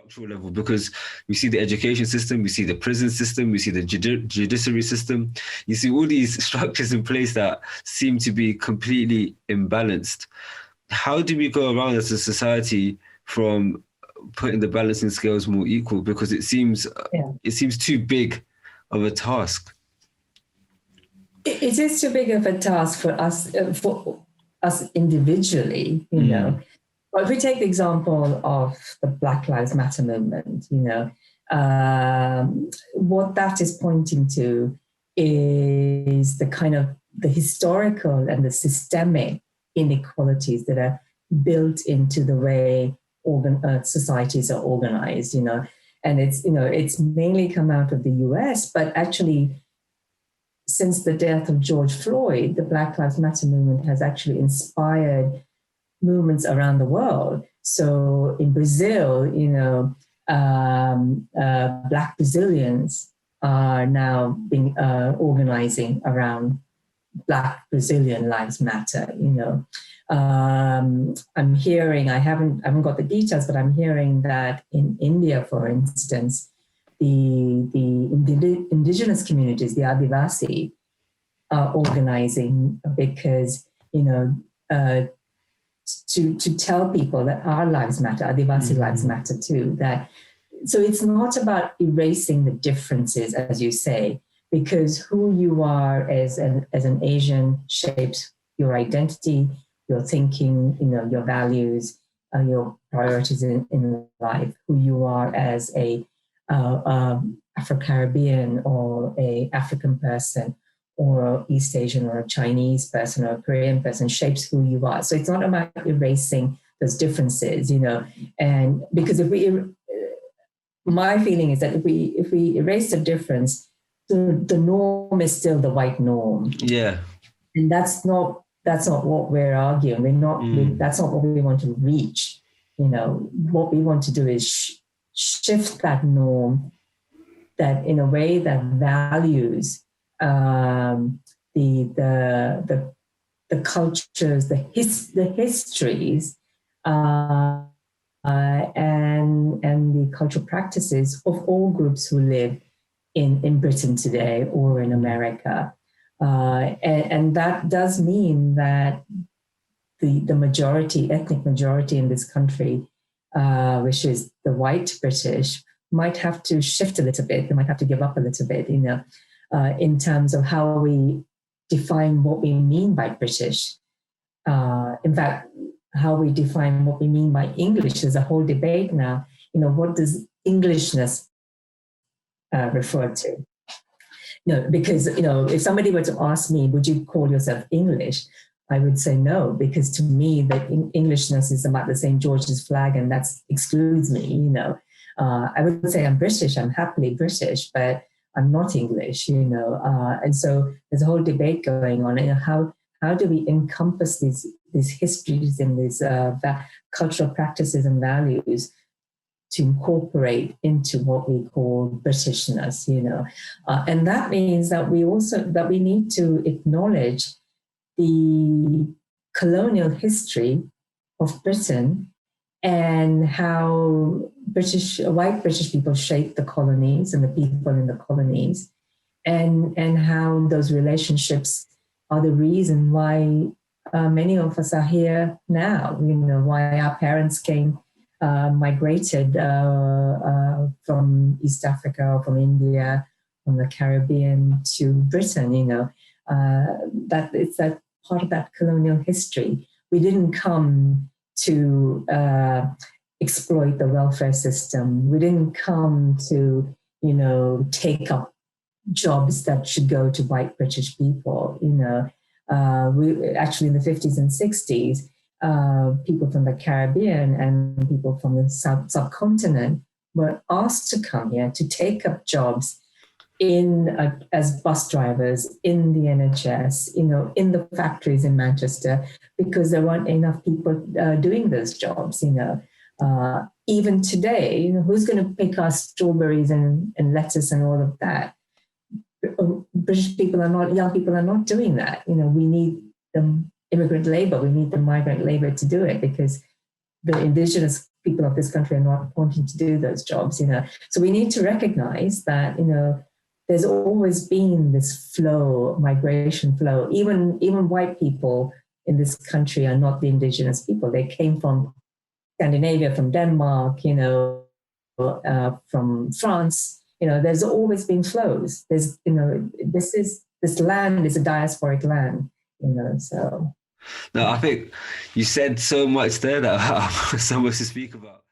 structural level, because we see the education system, we see the prison system, we see the judiciary system. You see all these structures in place that seem to be completely imbalanced. How do we go around as a society from putting the balancing scales more equal? Because it seems too big of a task. It is too big of a task for us individually, you know. But if we take the example of the Black Lives Matter movement, you know, what that is pointing to is the kind of the historical and the systemic inequalities that are built into the way societies are organized, you know. And it's mainly come out of the US, but actually, since the death of George Floyd, the Black Lives Matter movement has actually inspired movements around the world. So in Brazil, you know, Black Brazilians are now organizing around Black Brazilian Lives Matter. You know, I'm hearing, I haven't got the details, but I'm hearing that in India, for instance, the indigenous communities, the Adivasi, are organizing because, you know, to tell people that our lives matter, Adivasi lives matter too. So it's not about erasing the differences, as you say, because who you are as an Asian shapes your identity, your thinking, you know, your values, your priorities in life. Who you are as a Afro-Caribbean or a African person, or East Asian or a Chinese person or a Korean person shapes who you are. So it's not about erasing those differences, you know. And because my feeling is that if we erase the difference, the norm is still the white norm. Yeah. And that's not what we're arguing. That's not what we want to reach. You know, what we want to do is shift that norm, that in a way that values the cultures, the histories, and the cultural practices of all groups who live in Britain today or in America. And that does mean that the majority, ethnic majority in this country, which is the white British, might have to shift a little bit. They might have to give up a little bit, you know, in terms of how we define what we mean by British. In fact, how we define what we mean by English. There's a whole debate now. You know, what does Englishness refer to? No, because, you know, if somebody were to ask me, would you call yourself English? I would say no, because to me, that Englishness is about the St. George's flag, and that excludes me, you know. I would say I'm British, I'm happily British, but I'm not English, you know. And so there's a whole debate going on. You know, how do we encompass these histories and these cultural practices and values to incorporate into what we call Britishness, you know. And that means that we need to acknowledge the colonial history of Britain and how white British people shaped the colonies and the people in the colonies, and how those relationships are the reason why many of us are here now. You know, why our parents migrated from East Africa or from India, from the Caribbean to Britain. You know, that it's that part of that colonial history. We didn't come to exploit the welfare system. We didn't come to, you know, take up jobs that should go to white British people. You know, we actually in the 50s and 60s, people from the Caribbean and people from the subcontinent were asked to come here to take up jobs as bus drivers in the NHS, you know, in the factories in Manchester, because there weren't enough people doing those jobs, you know. Even today, you know, who's going to pick our strawberries and lettuce and all of that? British people young people are not doing that. You know, we need the immigrant labor, we need the migrant labor to do it, because the indigenous people of this country are not wanting to do those jobs, So we need to recognize that, there's always been this flow, migration flow. Even white people in this country are not the indigenous people. They came from Scandinavia, from Denmark, from France. There's always been flows. There's, this land is a diasporic land, so. No, I think you said so much there that I have so much to speak about.